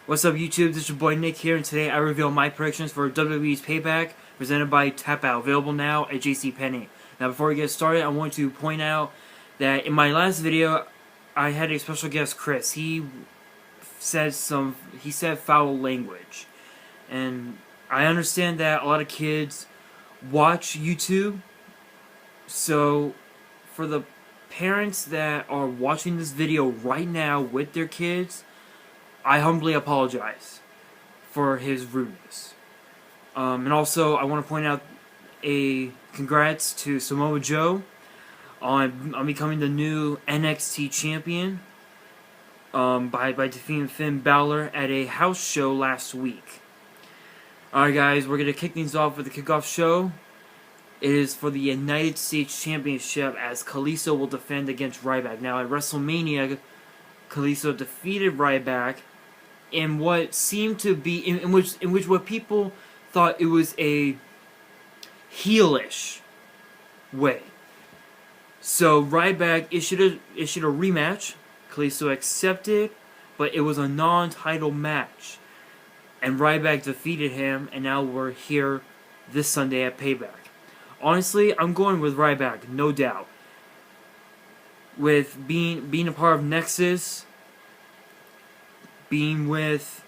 What's up, YouTube? This is your boy Nick here, and today I reveal my predictions for WWE's PayBack, presented by TAPOUT, available now at JCPenney. Now, before we get started, I want to point out that in my last video, I had a special guest, Chris. He said foul language, and I understand that a lot of kids watch YouTube. So, for the parents that are watching this video right now with their kids, I humbly apologize for his rudeness. And also, I want to point out a congrats to Samoa Joe on becoming the new NXT champion by defeating Finn Balor at a house show last week. Alright guys, we're going to kick things off with the kickoff show. It is for the United States Championship as Kalisto will defend against Ryback. Now at WrestleMania, Kalisto defeated Ryback in what seemed to be in which what people thought it was a heelish way. So Ryback issued a rematch. Kalisto accepted, but it was a non-title match, and Ryback defeated him. And now we're here this Sunday at PayBack. Honestly, I'm going with Ryback, no doubt. With being a part of Nexus, being with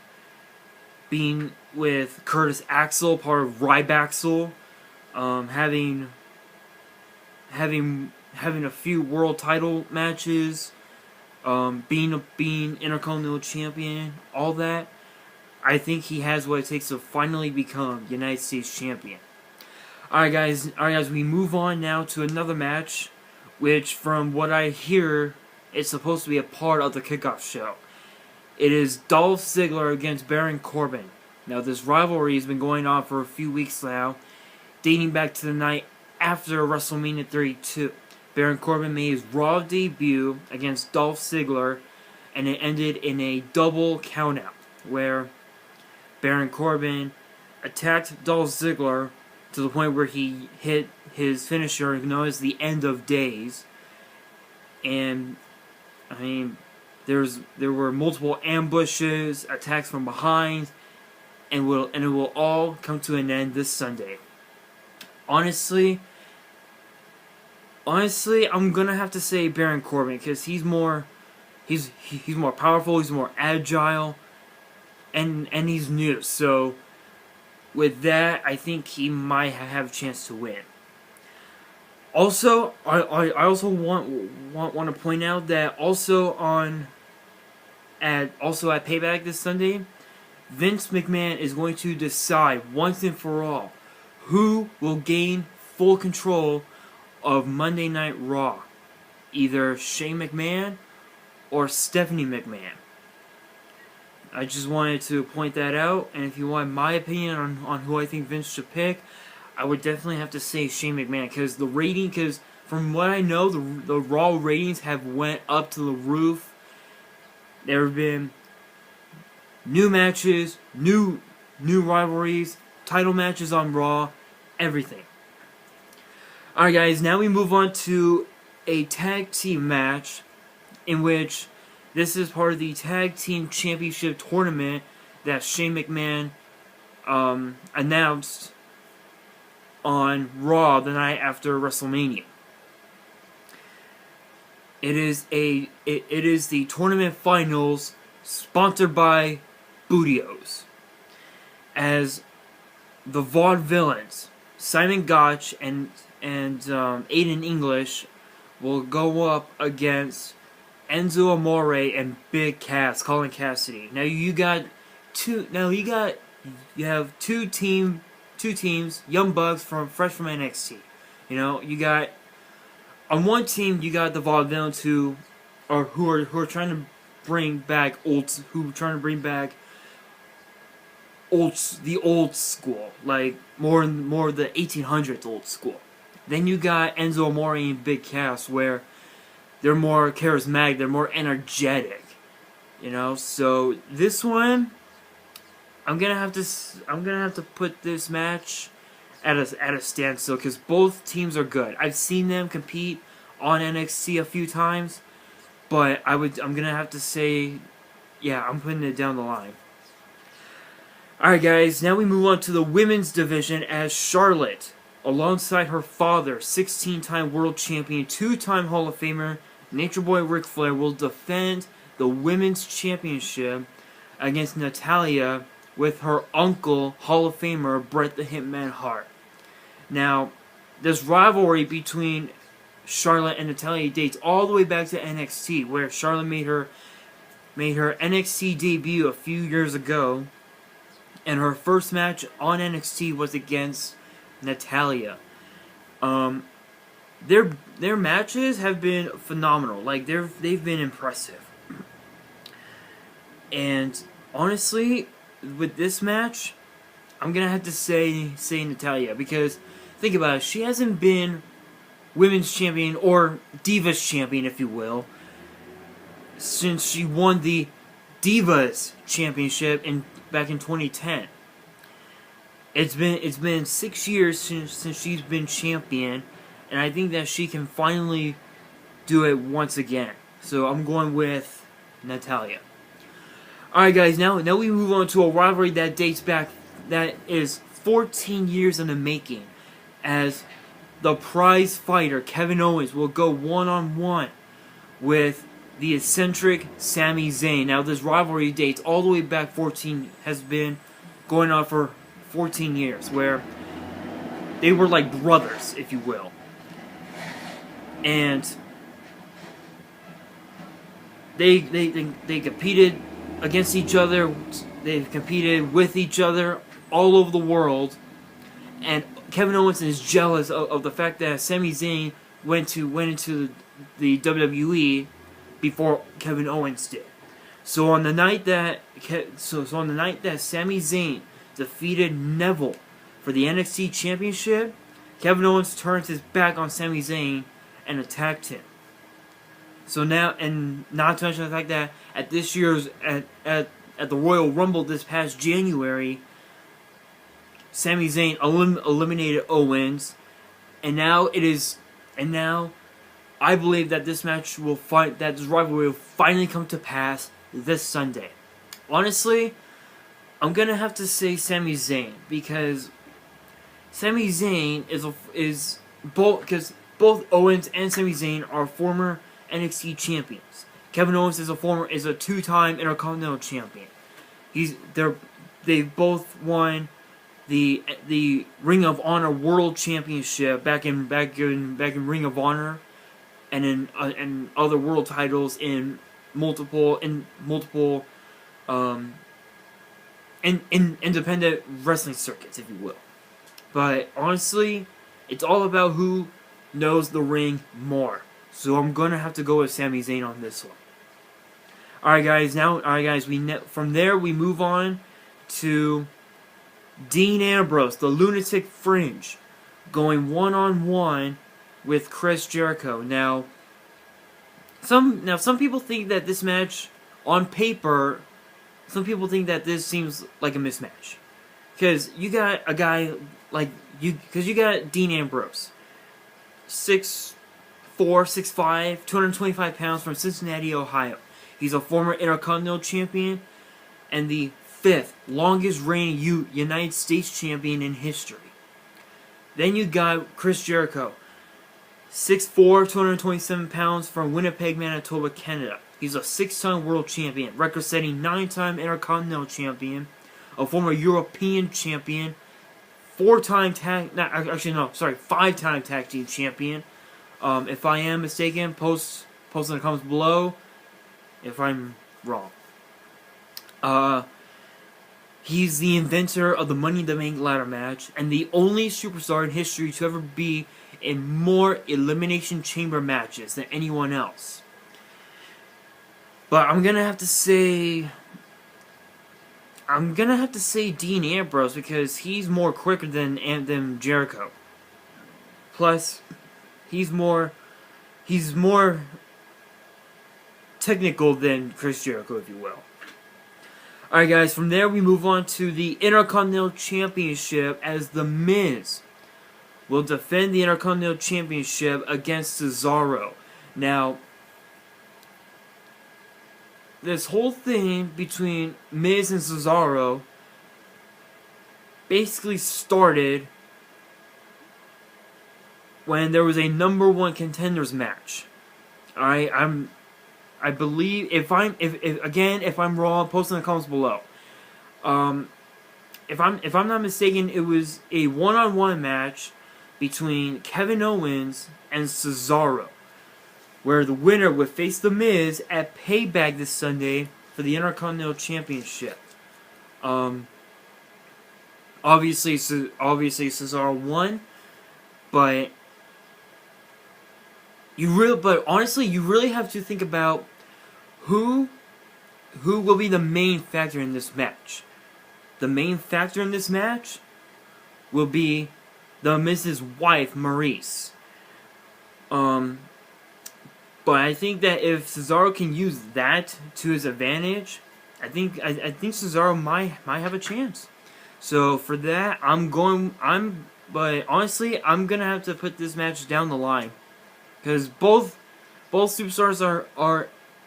Curtis Axel, part of Rybaxel, having a few world title matches, being Intercontinental Champion, all that. I think he has what it takes to finally become United States Champion. Alright guys, we move on now to another match, which from what I hear, it's supposed to be a part of the kickoff show. It is Dolph Ziggler against Baron Corbin. Now this rivalry has been going on for a few weeks now, dating back to the night after WrestleMania 32. Baron Corbin made his Raw debut against Dolph Ziggler, and it ended in a double countout, where Baron Corbin attacked Dolph Ziggler to the point where he hit his finisher, known as the End of Days. And I mean, there were multiple ambushes, attacks from behind, and it will all come to an end this Sunday. Honestly, I'm gonna have to say Baron Corbin, because he's more powerful, he's more agile, and he's new. So with that, I think he might have a chance to win. Also, I also want to point out that also at PayBack this Sunday, Vince McMahon is going to decide once and for all who will gain full control of Monday Night Raw, either Shane McMahon or Stephanie McMahon. I just wanted to point that out, and if you want my opinion on who I think Vince should pick, I would definitely have to say Shane McMahon, because from what I know, the Raw ratings have went up to the roof. There have been new matches, new rivalries, title matches on Raw, everything. Alright guys, now we move on to a tag team match, in which this is part of the Tag Team Championship tournament that Shane McMahon announced on Raw the night after WrestleMania. It is the tournament finals, sponsored by Bootios, as the Vaudevillains, Simon Gotch and Aiden English, will go up against Enzo Amore and Big Cass, Colin Cassidy. Now you have two teams, Young Bucks fresh from NXT. You know, you got on one team you got the Vaudevillains who are trying to bring back the old school, like more the 1800s old school. Then you got Enzo Amore and Big Cass, where they're more charismatic, they're more energetic, you know. So this one, I'm gonna have to put this match at a standstill, because both teams are good. I've seen them compete on NXT a few times, but I'm gonna have to say, yeah, I'm putting it down the line. Alright guys, now we move on to the women's division as Charlotte, alongside her father, 16-time world champion, 2-time Hall of Famer, Nature Boy Ric Flair, will defend the women's championship against Natalya with her uncle, Hall of Famer, Bret the Hitman Hart. Now, this rivalry between Charlotte and Natalya dates all the way back to NXT, where Charlotte made her NXT debut a few years ago, and her first match on NXT was against Natalya. Their matches have been phenomenal. Like they've been impressive. And honestly, with this match, I'm gonna have to say Natalya, because think about it, she hasn't been women's champion or Divas champion, if you will, since she won the Divas championship back in 2010. It's been 6 years since she's been champion, and I think that she can finally do it once again. So I'm going with Natalya. Alright guys, now we move on to a rivalry that dates back, that is 14 years in the making, as the prize fighter Kevin Owens will go one-on-one with the eccentric Sami Zayn. Now this rivalry dates all the way back 14, has been going on for 14 years, where they were like brothers, if you will. And they competed against each other, they competed with each other all over the world, and Kevin Owens is jealous of the fact that Sami Zayn went into the WWE before Kevin Owens did. So on the night that Sami Zayn defeated Neville for the NXT Championship, Kevin Owens turned his back on Sami Zayn and attacked him. So now, and not to mention the fact that at this year's at the Royal Rumble this past January, Sami Zayn eliminated Owens, and now I believe that this match that this rivalry will finally come to pass this Sunday. Honestly, I'm gonna have to say Sami Zayn, because Sami Zayn is both Owens and Sami Zayn are former NXT champions. Kevin Owens is a 2-time Intercontinental champion. They both won the Ring of Honor World Championship back in Ring of Honor, and in other world titles in multiple independent wrestling circuits, if you will. But honestly, it's all about who knows the ring more. So I'm gonna have to go with Sami Zayn on this one. Alright guys, from there we move on to Dean Ambrose, the Lunatic Fringe, going one-on-one with Chris Jericho. Now some people think that this match, on paper, some people think that this seems like a mismatch, because you got a guy you got Dean Ambrose, 6'4", 6'5", 225 pounds, from Cincinnati, Ohio. He's a former Intercontinental Champion and the 5th longest reigning United States Champion in history. Then you got Chris Jericho, 6'4", 227 pounds, from Winnipeg, Manitoba, Canada. He's a 6-time World Champion, record-setting 9-time Intercontinental Champion, a former European Champion, 5-time Tag Team Champion. If I am mistaken, post in the comments below if I'm wrong. He's the inventor of the Money in the Bank ladder match, and the only superstar in history to ever be in more Elimination Chamber matches than anyone else. But I'm gonna have to say Dean Ambrose, because he's more quicker than Jericho. Plus, he's more technical than Chris Jericho, if you will. Alright guys, from there we move on to the Intercontinental Championship, as The Miz will defend the Intercontinental Championship against Cesaro. Now, this whole thing between Miz and Cesaro basically started when there was a number one contenders match. Alright, I believe if I'm wrong, post in the comments below. If I'm not mistaken, it was a one-on-one match between Kevin Owens and Cesaro, where the winner would face The Miz at Payback this Sunday for the Intercontinental Championship. Obviously Cesaro won, but honestly, you really have to think about who will be the main factor in this match. The main factor in this match will be The Miz's wife, Maurice. But I think that if Cesaro can use that to his advantage, I think Cesaro might have a chance. So for that, but honestly, I'm gonna have to put this match down the line, because both superstars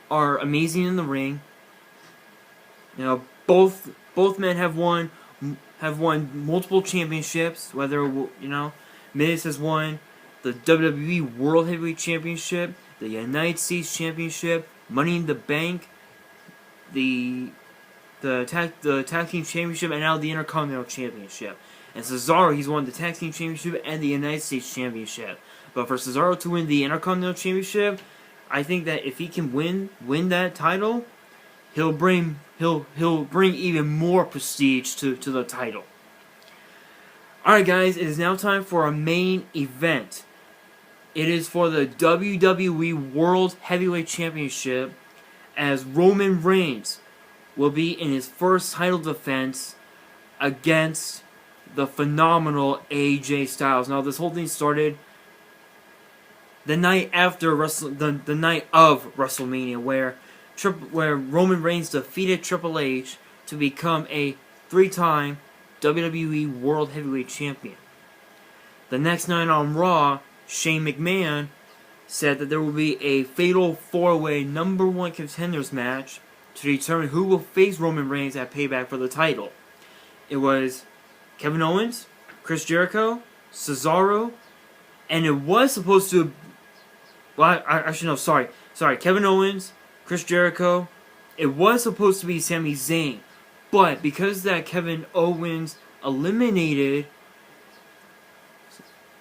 are amazing in the ring. You know, both men have won multiple championships. Whether, you know, Miz has won the WWE World Heavyweight Championship, the United States Championship, Money in the Bank, the Tag Team Championship, and now the Intercontinental Championship. And Cesaro, he's won the Tag Team Championship and the United States Championship. But for Cesaro to win the Intercontinental Championship, I think that if he can win that title, he'll bring even more prestige to the title. Alright guys, it is now time for our main event. It is for the WWE World Heavyweight Championship, as Roman Reigns will be in his first title defense against the phenomenal AJ Styles. Now this whole thing started the night after the night of WrestleMania, where Roman Reigns defeated Triple H to become a 3-time WWE World Heavyweight Champion. The next night on Raw, Shane McMahon said that there will be a fatal 4-way number one contenders match to determine who will face Roman Reigns at Payback for the title. It was Kevin Owens, Chris Jericho, Cesaro, and it was supposed to... Well, actually no, sorry. Kevin Owens, Chris Jericho. It was supposed to be Sami Zayn, but because that Kevin Owens eliminated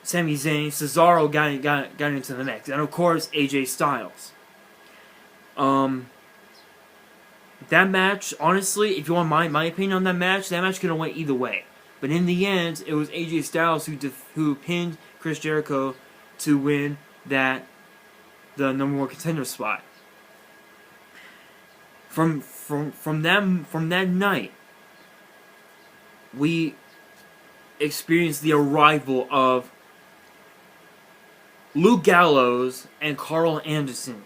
Sami Zayn, Cesaro got into the mix, and of course AJ Styles. That match, honestly, if you want my opinion on that match could have went either way. But in the end, it was AJ Styles who pinned Chris Jericho to win the number one contender spot. From that night, we experienced the arrival of Luke Gallows and Carl Anderson,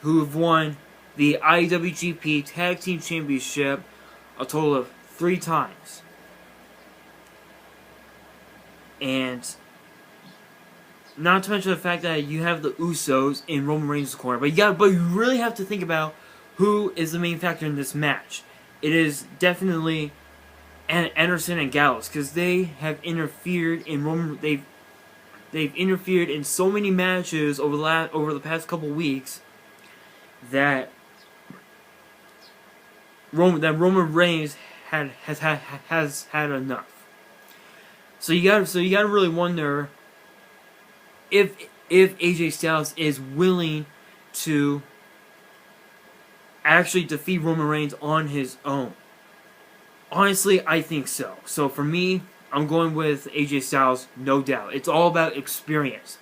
who have won the IWGP Tag Team Championship a total of 3 times. And not to mention the fact that you have the Usos in Roman Reigns' corner, but you really have to think about who is the main factor in this match. It is definitely Anderson and Gallows, because they have interfered in they've interfered in so many matches over the past couple weeks that Roman Reigns has had enough. So you gotta really wonder if AJ Styles is willing to actually defeat Roman Reigns on his own. Honestly, I think so. So for me, I'm going with AJ Styles, no doubt. It's all about experience.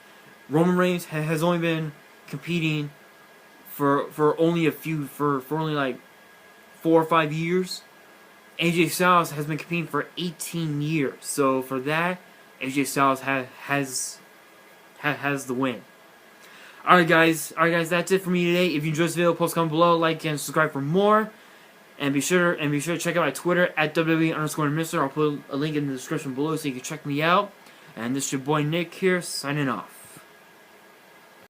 Roman Reigns has only been competing for only like 4 or 5 years. AJ Styles has been competing for 18 years. So for that, AJ Styles has the win. Alright guys, that's it for me today. If you enjoyed this video, post, comment below, like, and subscribe for more. And be sure to check out my Twitter at WWE_Mister. I'll put a link in the description below so you can check me out. And this is your boy Nick here, signing off.